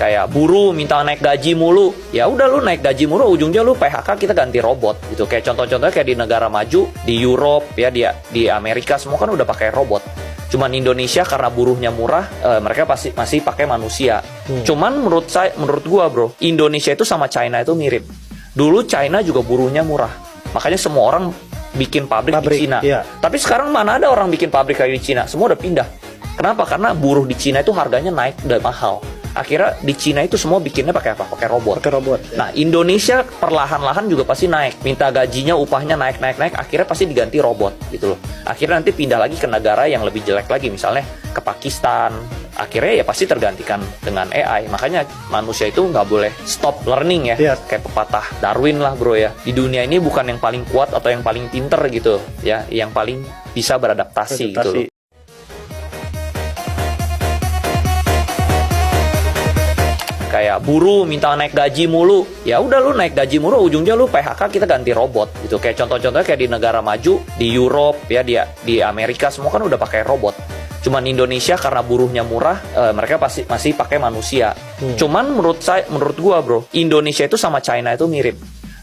Kayak buruh minta naik gaji mulu, ya udah lu naik gaji mulu, ujungnya lu PHK, kita ganti robot gitu. Kayak contoh-contohnya kayak di negara maju, di Europe ya, di Amerika semua kan udah pakai robot. Cuman Indonesia karena buruhnya murah, mereka pasti masih pakai manusia. Cuman menurut gua bro, Indonesia itu sama China itu mirip. Dulu China juga buruhnya murah, makanya semua orang bikin pabrik di Cina. Iya. Tapi sekarang mana ada orang bikin pabrik kayak di Cina, semua udah pindah. Kenapa? Karena buruh di Cina itu harganya naik dan mahal. Akhirnya di Cina itu semua bikinnya pakai apa? Pakai robot. Pakai robot. Ya. Nah, Indonesia perlahan-lahan juga pasti naik. Minta gajinya, upahnya naik. Akhirnya pasti diganti robot gitu loh. Akhirnya nanti pindah lagi ke negara yang lebih jelek lagi. Misalnya ke Pakistan. Akhirnya ya pasti tergantikan dengan AI. Makanya manusia itu nggak boleh stop learning ya. Iya. Kayak pepatah Darwin lah bro ya. Di dunia ini bukan yang paling kuat atau yang paling pinter gitu ya. Yang paling bisa beradaptasi gitu loh. Kayak buruh minta naik gaji mulu, ya udah lu naik gaji mulu, ujungnya lu PHK, kita ganti robot gitu. Kayak contoh-contohnya kayak di negara maju, di Europe ya, di Amerika semua kan udah pakai robot. Cuman Indonesia karena buruhnya murah, mereka pasti masih pakai manusia. Cuman menurut gua bro, Indonesia itu sama China itu mirip.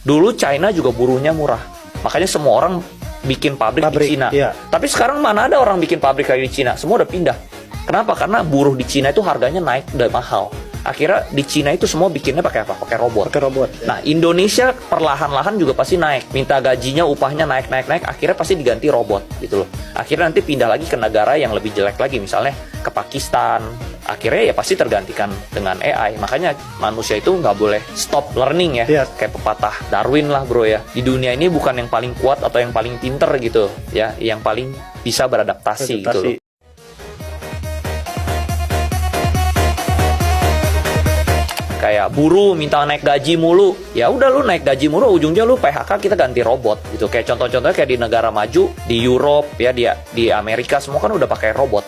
Dulu China juga buruhnya murah, makanya semua orang bikin pabrik di Cina. Iya. Tapi sekarang mana ada orang bikin pabrik kayak di Cina, semua udah pindah. Kenapa? Karena buruh di Cina itu harganya naik dan mahal. Akhirnya di Cina itu semua bikinnya pakai apa? Pakai robot. Pakai robot. Ya. Nah, Indonesia perlahan-lahan juga pasti naik. Minta gajinya, upahnya naik. Akhirnya pasti diganti robot gitu loh. Akhirnya nanti pindah lagi ke negara yang lebih jelek lagi. Misalnya ke Pakistan. Akhirnya ya pasti tergantikan dengan AI. Makanya manusia itu nggak boleh stop learning ya. Iya. Kayak pepatah Darwin lah bro ya. Di dunia ini bukan yang paling kuat atau yang paling pinter gitu ya. Yang paling bisa beradaptasi. Gitu loh. Kayak buruh minta naik gaji mulu, ya udah lu naik gaji mulu, ujungnya lu PHK, kita ganti robot gitu. Kayak contoh-contohnya kayak di negara maju, di Europe ya, di Amerika semua kan udah pakai robot.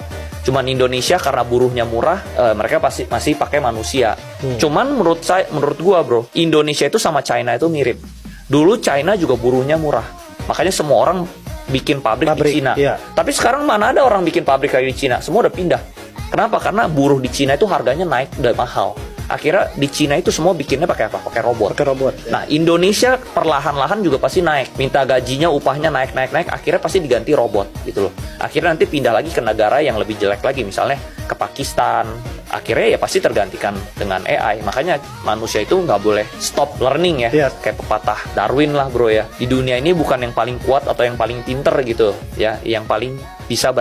Cuman Indonesia karena buruhnya murah, mereka pasti masih pakai manusia. Cuman menurut gua bro, Indonesia itu sama China itu mirip. Dulu China juga buruhnya murah, makanya semua orang bikin pabrik di Cina. Iya. Tapi sekarang mana ada orang bikin pabrik kayak di Cina, semua udah pindah. Kenapa? Karena buruh di Cina itu harganya naik dan mahal. Akhirnya di Cina itu semua bikinnya pakai apa? Pakai robot. Pakai robot. Ya. Nah, Indonesia perlahan-lahan juga pasti naik. Minta gajinya, upahnya naik. Akhirnya pasti diganti robot gitu loh. Akhirnya nanti pindah lagi ke negara yang lebih jelek lagi. Misalnya ke Pakistan. Akhirnya ya pasti tergantikan dengan AI. Makanya manusia itu nggak boleh stop learning ya. Iya. Kayak pepatah Darwin lah bro ya. Di dunia ini bukan yang paling kuat atau yang paling pinter gitu ya. Yang paling bisa